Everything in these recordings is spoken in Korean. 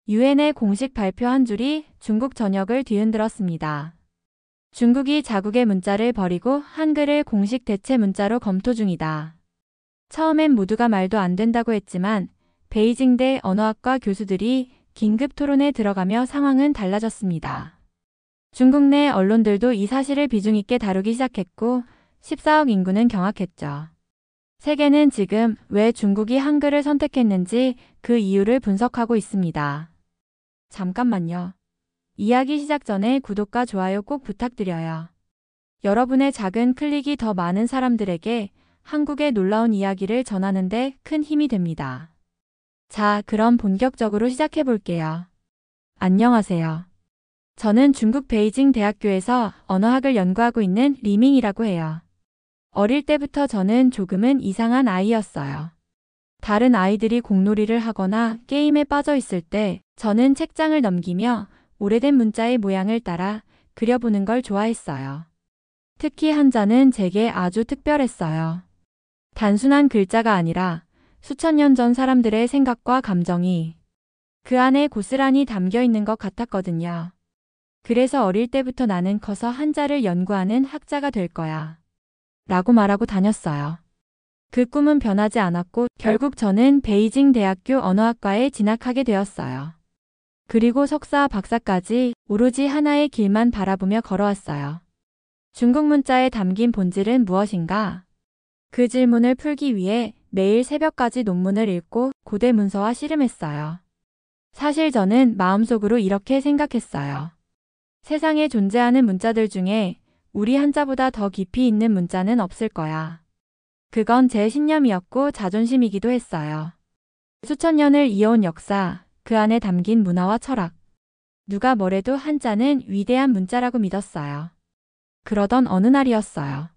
유엔의 공식 발표 한 줄이 중국 전역을 뒤흔들었습니다. 중국이 자국의 문자를 버리고 한글을 공식 대체 문자로 검토 중이다. 처음엔 모두가 말도 안 된다고 했지만 베이징대 언어학과 교수들이 긴급 토론에 들어가며 상황은 달라졌습니다. 중국 내 언론들도 이 사실을 비중 있게 다루기 시작했고 14억 인구는 경악했죠. 세계는 지금 왜 중국이 한글을 선택했는지 그 이유를 분석하고 있습니다. 잠깐만요. 이야기 시작 전에 구독과 좋아요 꼭 부탁드려요. 여러분의 작은 클릭이 더 많은 사람들에게 한국의 놀라운 이야기를 전하는 데 큰 힘이 됩니다. 자, 그럼 본격적으로 시작해 볼게요. 안녕하세요. 저는 중국 베이징 대학교에서 언어학을 연구하고 있는 리밍이라고 해요. 어릴 때부터 저는 조금은 이상한 아이였어요. 다른 아이들이 공놀이를 하거나 게임에 빠져 있을 때 저는 책장을 넘기며 오래된 문자의 모양을 따라 그려보는 걸 좋아했어요. 특히 한자는 제게 아주 특별했어요. 단순한 글자가 아니라 수천 년 전 사람들의 생각과 감정이 그 안에 고스란히 담겨 있는 것 같았거든요. 그래서 어릴 때부터 나는 커서 한자를 연구하는 학자가 될 거야. 라고 말하고 다녔어요. 그 꿈은 변하지 않았고 결국 저는 베이징 대학교 언어학과에 진학하게 되었어요. 그리고 석사, 박사까지 오로지 하나의 길만 바라보며 걸어왔어요. 중국 문자에 담긴 본질은 무엇인가? 그 질문을 풀기 위해 매일 새벽까지 논문을 읽고 고대 문서와 씨름했어요. 사실 저는 마음속으로 이렇게 생각했어요. 세상에 존재하는 문자들 중에 우리 한자보다 더 깊이 있는 문자는 없을 거야. 그건 제 신념이었고 자존심이기도 했어요. 수천 년을 이어온 역사, 그 안에 담긴 문화와 철학. 누가 뭐래도 한자는 위대한 문자라고 믿었어요. 그러던 어느 날이었어요.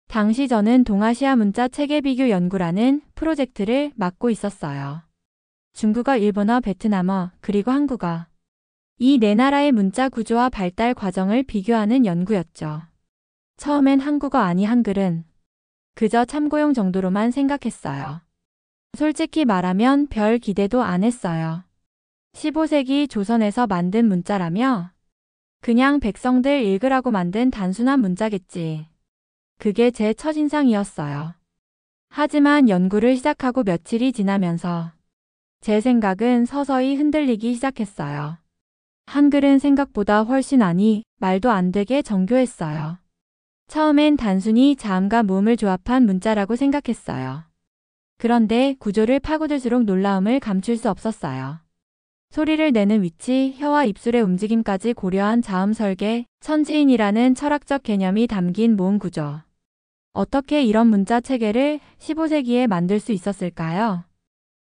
당시 저는 동아시아 문자 체계 비교 연구라는 프로젝트를 맡고 있었어요. 중국어, 일본어, 베트남어, 그리고 한국어. 이 네 나라의 문자 구조와 발달 과정을 비교하는 연구였죠. 처음엔 한국어 아니 한글은 그저 참고용 정도로만 생각했어요. 솔직히 말하면 별 기대도 안 했어요. 15세기 조선에서 만든 문자라며 그냥 백성들 읽으라고 만든 단순한 문자겠지. 그게 제 첫인상이었어요. 하지만 연구를 시작하고 며칠이 지나면서 제 생각은 서서히 흔들리기 시작했어요. 한글은 생각보다 훨씬 아니 말도 안 되게 정교했어요. 처음엔 단순히 자음과 모음을 조합한 문자라고 생각했어요. 그런데 구조를 파고들수록 놀라움을 감출 수 없었어요. 소리를 내는 위치, 혀와 입술의 움직임까지 고려한 자음 설계, 천지인이라는 철학적 개념이 담긴 모음 구조. 어떻게 이런 문자 체계를 15세기에 만들 수 있었을까요?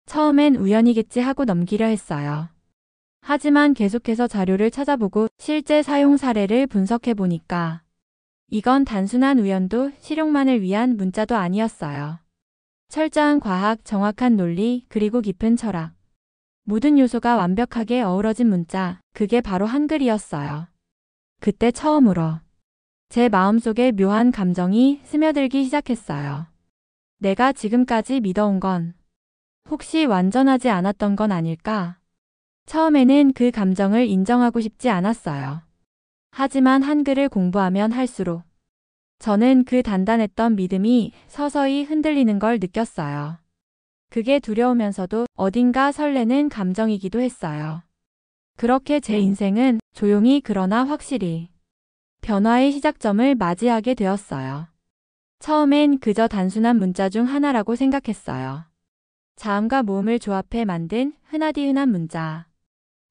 처음엔 우연이겠지 하고 넘기려 했어요. 하지만 계속해서 자료를 찾아보고 실제 사용 사례를 분석해 보니까 이건 단순한 우연도 실용만을 위한 문자도 아니었어요. 철저한 과학, 정확한 논리, 그리고 깊은 철학. 모든 요소가 완벽하게 어우러진 문자, 그게 바로 한글이었어요. 그때 처음으로 제 마음속에 묘한 감정이 스며들기 시작했어요. 내가 지금까지 믿어온 건 혹시 완전하지 않았던 건 아닐까? 처음에는 그 감정을 인정하고 싶지 않았어요. 하지만 한글을 공부하면 할수록 저는 그 단단했던 믿음이 서서히 흔들리는 걸 느꼈어요. 그게 두려우면서도 어딘가 설레는 감정이기도 했어요. 그렇게 제 인생은 조용히 그러나 확실히 변화의 시작점을 맞이하게 되었어요. 처음엔 그저 단순한 문자 중 하나라고 생각했어요. 자음과 모음을 조합해 만든 흔하디 흔한 문자.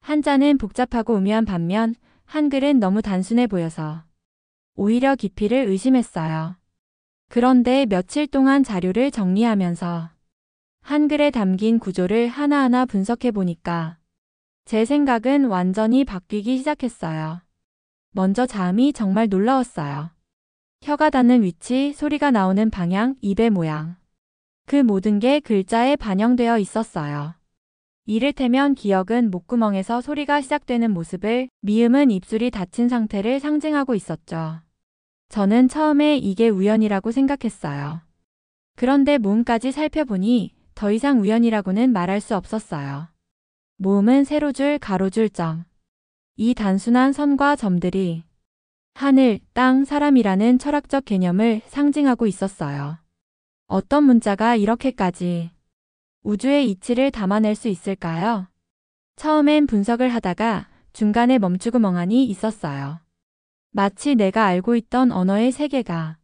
한자는 복잡하고 오묘한 반면 한글은 너무 단순해 보여서 오히려 깊이를 의심했어요. 그런데 며칠 동안 자료를 정리하면서 한글에 담긴 구조를 하나하나 분석해 보니까 제 생각은 완전히 바뀌기 시작했어요. 먼저 자음이 정말 놀라웠어요. 혀가 닿는 위치, 소리가 나오는 방향, 입의 모양. 그 모든 게 글자에 반영되어 있었어요. 이를테면 기억은 목구멍에서 소리가 시작되는 모습을, 미음은 입술이 닫힌 상태를 상징하고 있었죠. 저는 처음에 이게 우연이라고 생각했어요. 그런데 모음까지 살펴보니 더 이상 우연이라고는 말할 수 없었어요. 모음은 세로줄, 가로줄 점. 이 단순한 선과 점들이 하늘, 땅, 사람이라는 철학적 개념을 상징하고 있었어요. 어떤 문자가 이렇게까지 우주의 이치를 담아낼 수 있을까요? 처음엔 분석을 하다가 중간에 멈추고 멍하니 있었어요. 마치 내가 알고 있던 언어의 세계가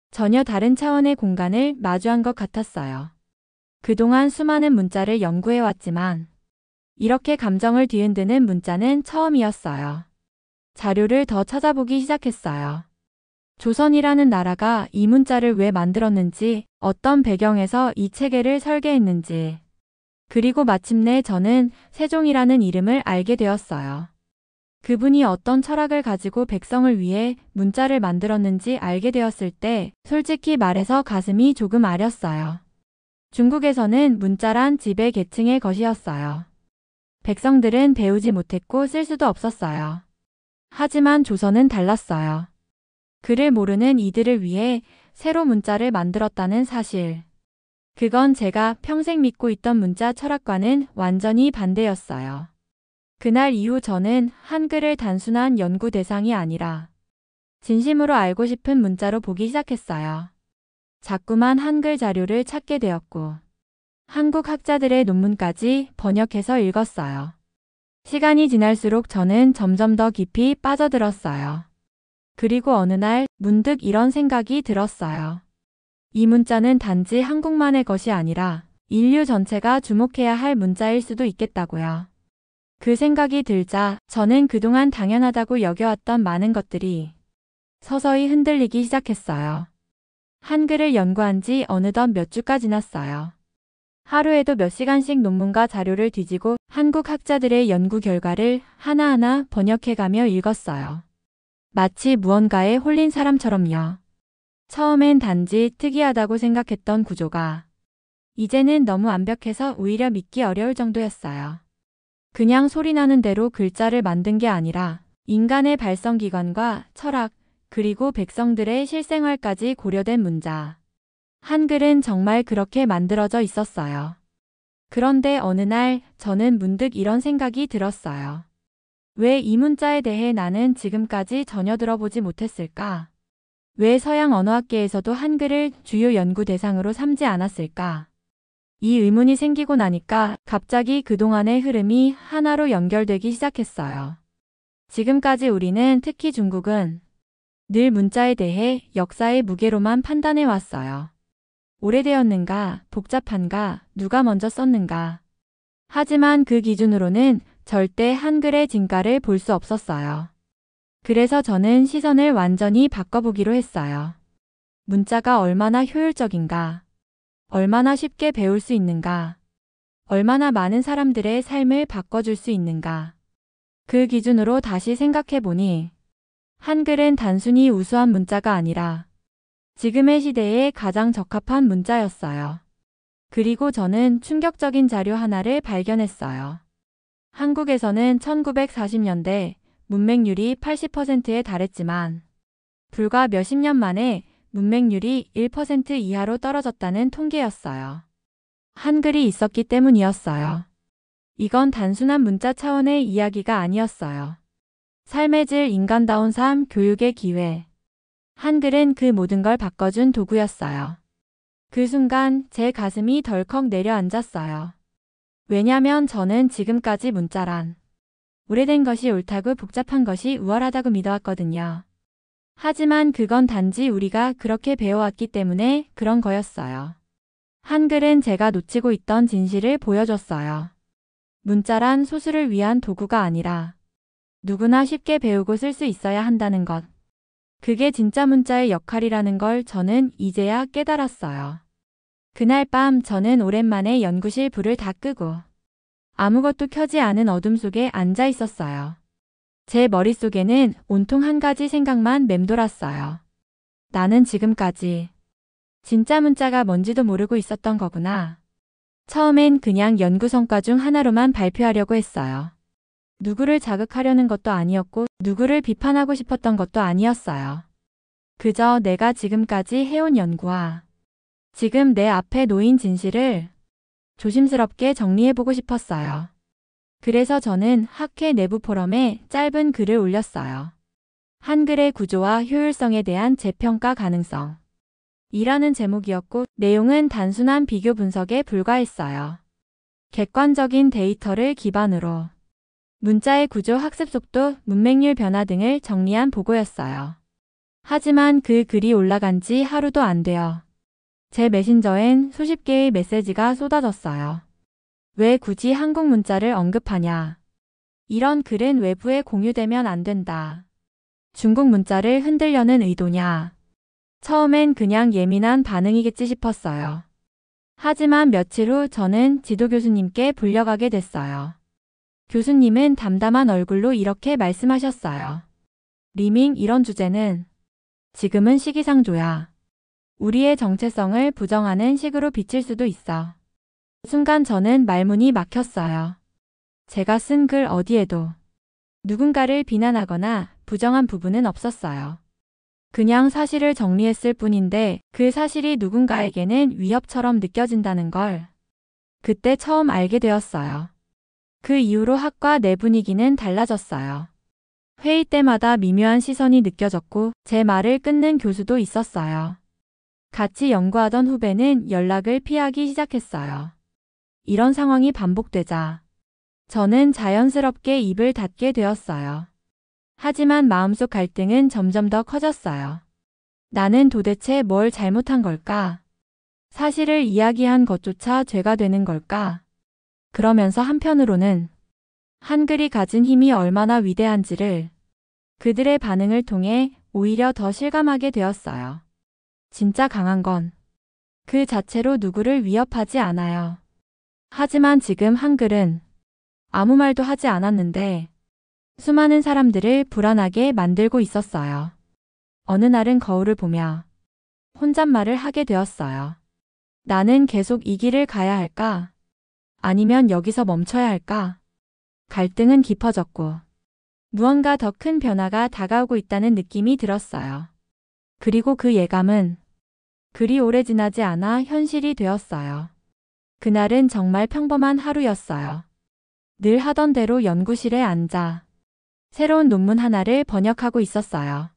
전혀 다른 차원의 공간을 마주한 것 같았어요. 그동안 수많은 문자를 연구해왔지만 이렇게 감정을 뒤흔드는 문자는 처음이었어요. 자료를 더 찾아보기 시작했어요. 조선이라는 나라가 이 문자를 왜 만들었는지, 어떤 배경에서 이 체계를 설계했는지, 그리고 마침내 저는 세종이라는 이름을 알게 되었어요. 그분이 어떤 철학을 가지고 백성을 위해 문자를 만들었는지 알게 되었을 때 솔직히 말해서 가슴이 조금 아렸어요. 중국에서는 문자란 지배 계층의 것이었어요. 백성들은 배우지 못했고 쓸 수도 없었어요. 하지만 조선은 달랐어요. 글을 모르는 이들을 위해 새로 문자를 만들었다는 사실. 그건 제가 평생 믿고 있던 문자 철학과는 완전히 반대였어요. 그날 이후 저는 한글을 단순한 연구 대상이 아니라 진심으로 알고 싶은 문자로 보기 시작했어요. 자꾸만 한글 자료를 찾게 되었고 한국 학자들의 논문까지 번역해서 읽었어요. 시간이 지날수록 저는 점점 더 깊이 빠져들었어요. 그리고 어느 날 문득 이런 생각이 들었어요. 이 문자는 단지 한국만의 것이 아니라 인류 전체가 주목해야 할 문자일 수도 있겠다고요. 그 생각이 들자 저는 그동안 당연하다고 여겨왔던 많은 것들이 서서히 흔들리기 시작했어요. 한글을 연구한 지 어느덧 몇 주가 지났어요. 하루에도 몇 시간씩 논문과 자료를 뒤지고 한국 학자들의 연구 결과를 하나하나 번역해가며 읽었어요. 마치 무언가에 홀린 사람처럼요. 처음엔 단지 특이하다고 생각했던 구조가 이제는 너무 완벽해서 오히려 믿기 어려울 정도였어요. 그냥 소리나는 대로 글자를 만든 게 아니라 인간의 발성기관과 철학, 그리고 백성들의 실생활까지 고려된 문자. 한글은 정말 그렇게 만들어져 있었어요. 그런데 어느 날 저는 문득 이런 생각이 들었어요. 왜 이 문자에 대해 나는 지금까지 전혀 들어보지 못했을까? 왜 서양 언어학계에서도 한글을 주요 연구 대상으로 삼지 않았을까? 이 의문이 생기고 나니까 갑자기 그동안의 흐름이 하나로 연결되기 시작했어요. 지금까지 우리는, 특히 중국은 늘 문자에 대해 역사의 무게로만 판단해 왔어요. 오래되었는가, 복잡한가, 누가 먼저 썼는가. 하지만 그 기준으로는 절대 한글의 진가를 볼 수 없었어요. 그래서 저는 시선을 완전히 바꿔보기로 했어요. 문자가 얼마나 효율적인가, 얼마나 쉽게 배울 수 있는가, 얼마나 많은 사람들의 삶을 바꿔줄 수 있는가. 그 기준으로 다시 생각해보니 한글은 단순히 우수한 문자가 아니라 지금의 시대에 가장 적합한 문자였어요. 그리고 저는 충격적인 자료 하나를 발견했어요. 한국에서는 1940년대 문맹률이 80%에 달했지만 불과 몇십 년 만에 문맹률이 1% 이하로 떨어졌다는 통계였어요. 한글이 있었기 때문이었어요. 이건 단순한 문자 차원의 이야기가 아니었어요. 삶의 질, 인간다운 삶, 교육의 기회. 한글은 그 모든 걸 바꿔준 도구였어요. 그 순간 제 가슴이 덜컥 내려앉았어요. 왜냐면 저는 지금까지 문자란 오래된 것이 옳다고 복잡한 것이 우월하다고 믿어왔거든요. 하지만 그건 단지 우리가 그렇게 배워왔기 때문에 그런 거였어요. 한글은 제가 놓치고 있던 진실을 보여줬어요. 문자란 소수를 위한 도구가 아니라 누구나 쉽게 배우고 쓸 수 있어야 한다는 것. 그게 진짜 문자의 역할이라는 걸 저는 이제야 깨달았어요. 그날 밤 저는 오랜만에 연구실 불을 다 끄고 아무것도 켜지 않은 어둠 속에 앉아 있었어요. 제 머릿속에는 온통 한 가지 생각만 맴돌았어요. 나는 지금까지 진짜 문자가 뭔지도 모르고 있었던 거구나. 처음엔 그냥 연구 성과 중 하나로만 발표하려고 했어요. 누구를 자극하려는 것도 아니었고 누구를 비판하고 싶었던 것도 아니었어요. 그저 내가 지금까지 해온 연구와 지금 내 앞에 놓인 진실을 조심스럽게 정리해보고 싶었어요. 그래서 저는 학회 내부 포럼에 짧은 글을 올렸어요. 한글의 구조와 효율성에 대한 재평가 가능성 이라는 제목이었고 내용은 단순한 비교 분석에 불과했어요. 객관적인 데이터를 기반으로 문자의 구조, 학습 속도, 문맥률 변화 등을 정리한 보고였어요. 하지만 그 글이 올라간 지 하루도 안 되어 제 메신저엔 수십 개의 메시지가 쏟아졌어요. 왜 굳이 한국 문자를 언급하냐? 이런 글은 외부에 공유되면 안 된다. 중국 문자를 흔들려는 의도냐? 처음엔 그냥 예민한 반응이겠지 싶었어요. 하지만 며칠 후 저는 지도 교수님께 불려가게 됐어요. 교수님은 담담한 얼굴로 이렇게 말씀하셨어요. 리밍, 이런 주제는 지금은 시기상조야. 우리의 정체성을 부정하는 식으로 비칠 수도 있어. 순간 저는 말문이 막혔어요. 제가 쓴 글 어디에도 누군가를 비난하거나 부정한 부분은 없었어요. 그냥 사실을 정리했을 뿐인데 그 사실이 누군가에게는 위협처럼 느껴진다는 걸 그때 처음 알게 되었어요. 그 이후로 학과 내 분위기는 달라졌어요. 회의 때마다 미묘한 시선이 느껴졌고 제 말을 끊는 교수도 있었어요. 같이 연구하던 후배는 연락을 피하기 시작했어요. 이런 상황이 반복되자 저는 자연스럽게 입을 닫게 되었어요. 하지만 마음속 갈등은 점점 더 커졌어요. 나는 도대체 뭘 잘못한 걸까? 사실을 이야기한 것조차 죄가 되는 걸까? 그러면서 한편으로는 한글이 가진 힘이 얼마나 위대한지를 그들의 반응을 통해 오히려 더 실감하게 되었어요. 진짜 강한 건 그 자체로 누구를 위협하지 않아요. 하지만 지금 한글은 아무 말도 하지 않았는데 수많은 사람들을 불안하게 만들고 있었어요. 어느 날은 거울을 보며 혼잣말을 하게 되었어요. 나는 계속 이 길을 가야 할까? 아니면 여기서 멈춰야 할까? 갈등은 깊어졌고 무언가 더 큰 변화가 다가오고 있다는 느낌이 들었어요. 그리고 그 예감은 그리 오래 지나지 않아 현실이 되었어요. 그날은 정말 평범한 하루였어요. 늘 하던 대로 연구실에 앉아 새로운 논문 하나를 번역하고 있었어요.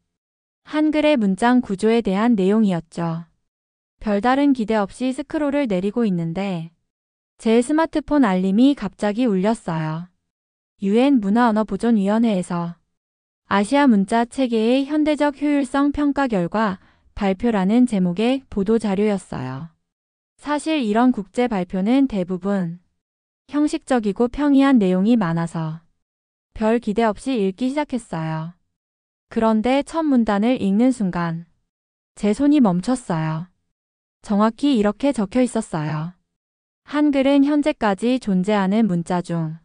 한글의 문장 구조에 대한 내용이었죠. 별다른 기대 없이 스크롤을 내리고 있는데 제 스마트폰 알림이 갑자기 울렸어요. UN 문화언어보존위원회에서 아시아 문자 체계의 현대적 효율성 평가 결과 발표라는 제목의 보도자료였어요. 사실 이런 국제 발표는 대부분 형식적이고 평이한 내용이 많아서 별 기대 없이 읽기 시작했어요. 그런데 첫 문단을 읽는 순간 제 손이 멈췄어요. 정확히 이렇게 적혀 있었어요. 한글은 현재까지 존재하는 문자 중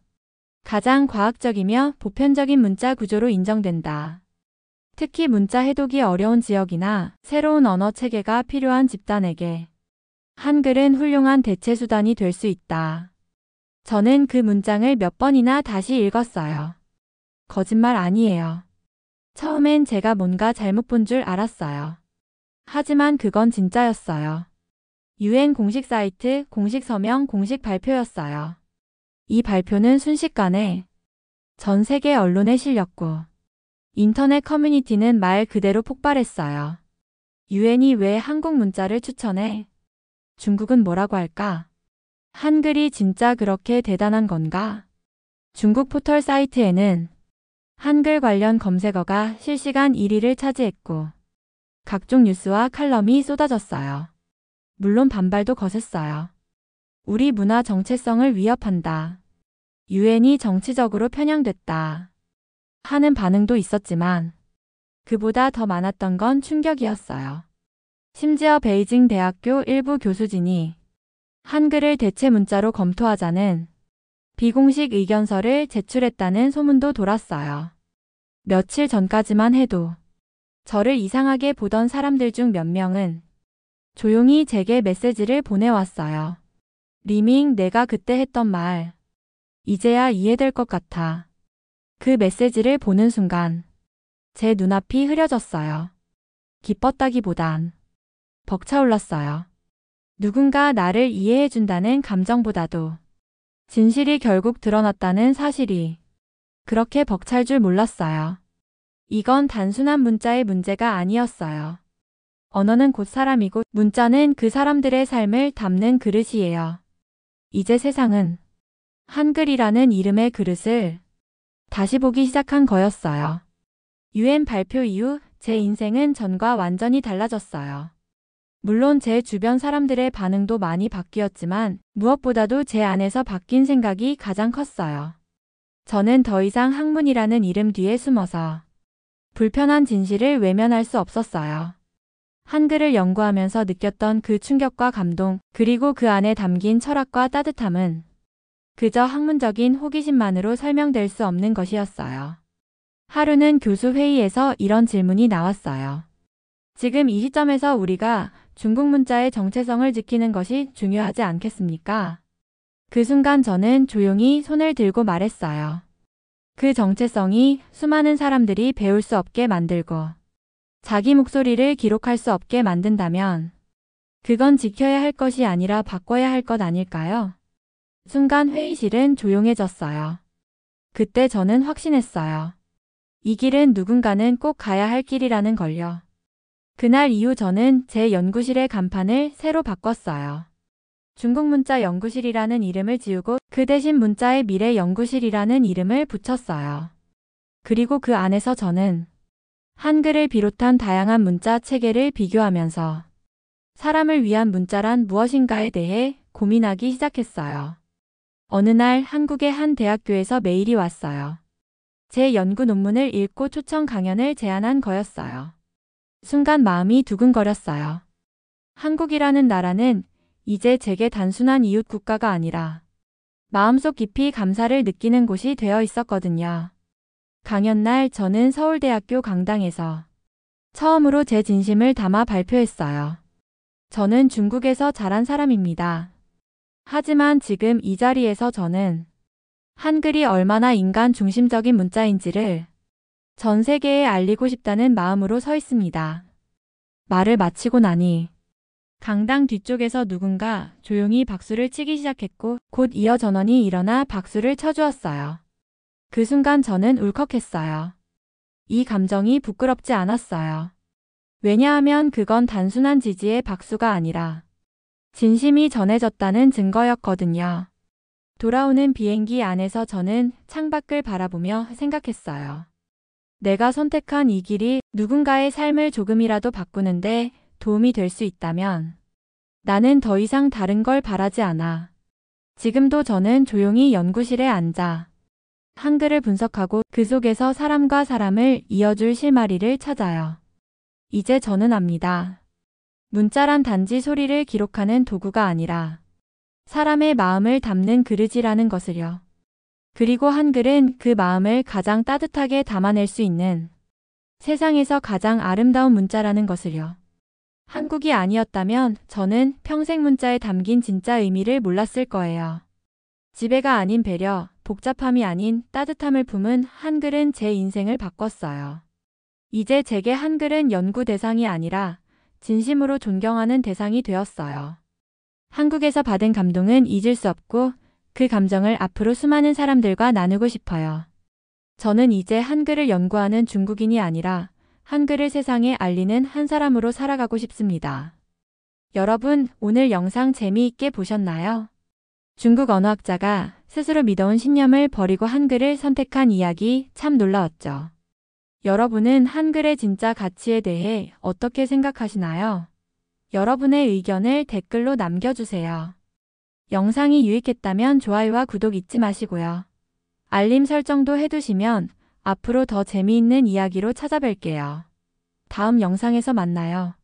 가장 과학적이며 보편적인 문자 구조로 인정된다. 특히 문자 해독이 어려운 지역이나 새로운 언어 체계가 필요한 집단에게 한글은 훌륭한 대체 수단이 될 수 있다. 저는 그 문장을 몇 번이나 다시 읽었어요. 거짓말 아니에요. 처음엔 제가 뭔가 잘못 본 줄 알았어요. 하지만 그건 진짜였어요. UN 공식 사이트, 공식 서명, 공식 발표였어요. 이 발표는 순식간에 전 세계 언론에 실렸고 인터넷 커뮤니티는 말 그대로 폭발했어요. UN이 왜 한국 문자를 추천해? 중국은 뭐라고 할까? 한글이 진짜 그렇게 대단한 건가? 중국 포털 사이트에는 한글 관련 검색어가 실시간 1위를 차지했고 각종 뉴스와 칼럼이 쏟아졌어요. 물론 반발도 거셌어요. 우리 문화 정체성을 위협한다. UN이 정치적으로 편향됐다. 하는 반응도 있었지만 그보다 더 많았던 건 충격이었어요. 심지어 베이징 대학교 일부 교수진이 한글을 대체 문자로 검토하자는 비공식 의견서를 제출했다는 소문도 돌았어요. 며칠 전까지만 해도 저를 이상하게 보던 사람들 중 몇 명은 조용히 제게 메시지를 보내왔어요. 리밍, 내가 그때 했던 말 이제야 이해될 것 같아. 그 메시지를 보는 순간 제 눈앞이 흐려졌어요. 기뻤다기보단 벅차올랐어요. 누군가 나를 이해해준다는 감정보다도 진실이 결국 드러났다는 사실이 그렇게 벅찰 줄 몰랐어요. 이건 단순한 문자의 문제가 아니었어요. 언어는 곧 사람이고 문자는 그 사람들의 삶을 담는 그릇이에요. 이제 세상은 한글이라는 이름의 그릇을 다시 보기 시작한 거였어요. UN 발표 이후 제 인생은 전과 완전히 달라졌어요. 물론 제 주변 사람들의 반응도 많이 바뀌었지만 무엇보다도 제 안에서 바뀐 생각이 가장 컸어요. 저는 더 이상 학문이라는 이름 뒤에 숨어서 불편한 진실을 외면할 수 없었어요. 한글을 연구하면서 느꼈던 그 충격과 감동, 그리고 그 안에 담긴 철학과 따뜻함은 그저 학문적인 호기심만으로 설명될 수 없는 것이었어요. 하루는 교수 회의에서 이런 질문이 나왔어요. 지금 이 시점에서 우리가 중국 문자의 정체성을 지키는 것이 중요하지 않겠습니까? 그 순간 저는 조용히 손을 들고 말했어요. 그 정체성이 수많은 사람들이 배울 수 없게 만들고 자기 목소리를 기록할 수 없게 만든다면 그건 지켜야 할 것이 아니라 바꿔야 할 것 아닐까요? 순간 회의실은 조용해졌어요. 그때 저는 확신했어요. 이 길은 누군가는 꼭 가야 할 길이라는 걸요. 그날 이후 저는 제 연구실의 간판을 새로 바꿨어요. 중국 문자 연구실이라는 이름을 지우고 그 대신 문자의 미래 연구실이라는 이름을 붙였어요. 그리고 그 안에서 저는 한글을 비롯한 다양한 문자 체계를 비교하면서 사람을 위한 문자란 무엇인가에 대해 고민하기 시작했어요. 어느 날 한국의 한 대학교에서 메일이 왔어요. 제 연구 논문을 읽고 초청 강연을 제안한 거였어요. 순간 마음이 두근거렸어요. 한국이라는 나라는 이제 제게 단순한 이웃 국가가 아니라 마음속 깊이 감사를 느끼는 곳이 되어 있었거든요. 강연날 저는 서울대학교 강당에서 처음으로 제 진심을 담아 발표했어요. 저는 중국에서 자란 사람입니다. 하지만 지금 이 자리에서 저는 한글이 얼마나 인간 중심적인 문자인지를 전 세계에 알리고 싶다는 마음으로 서 있습니다. 말을 마치고 나니 강당 뒤쪽에서 누군가 조용히 박수를 치기 시작했고 곧 이어 전원이 일어나 박수를 쳐주었어요. 그 순간 저는 울컥했어요. 이 감정이 부끄럽지 않았어요. 왜냐하면 그건 단순한 지지의 박수가 아니라 진심이 전해졌다는 증거였거든요. 돌아오는 비행기 안에서 저는 창밖을 바라보며 생각했어요. 내가 선택한 이 길이 누군가의 삶을 조금이라도 바꾸는데 도움이 될 수 있다면 나는 더 이상 다른 걸 바라지 않아. 지금도 저는 조용히 연구실에 앉아 한글을 분석하고 그 속에서 사람과 사람을 이어줄 실마리를 찾아요. 이제 저는 압니다. 문자란 단지 소리를 기록하는 도구가 아니라 사람의 마음을 담는 그릇이라는 것을요. 그리고 한글은 그 마음을 가장 따뜻하게 담아낼 수 있는 세상에서 가장 아름다운 문자라는 것을요. 한국이 아니었다면 저는 평생 문자에 담긴 진짜 의미를 몰랐을 거예요. 지배가 아닌 배려, 복잡함이 아닌 따뜻함을 품은 한글은 제 인생을 바꿨어요. 이제 제게 한글은 연구 대상이 아니라 진심으로 존경하는 대상이 되었어요. 한국에서 받은 감동은 잊을 수 없고 그 감정을 앞으로 수많은 사람들과 나누고 싶어요. 저는 이제 한글을 연구하는 중국인이 아니라 한글을 세상에 알리는 한 사람으로 살아가고 싶습니다. 여러분, 오늘 영상 재미있게 보셨나요? 중국 언어학자가 스스로 믿어온 신념을 버리고 한글을 선택한 이야기 참 놀라웠죠. 여러분은 한글의 진짜 가치에 대해 어떻게 생각하시나요? 여러분의 의견을 댓글로 남겨주세요. 영상이 유익했다면 좋아요와 구독 잊지 마시고요. 알림 설정도 해두시면 앞으로 더 재미있는 이야기로 찾아뵐게요. 다음 영상에서 만나요.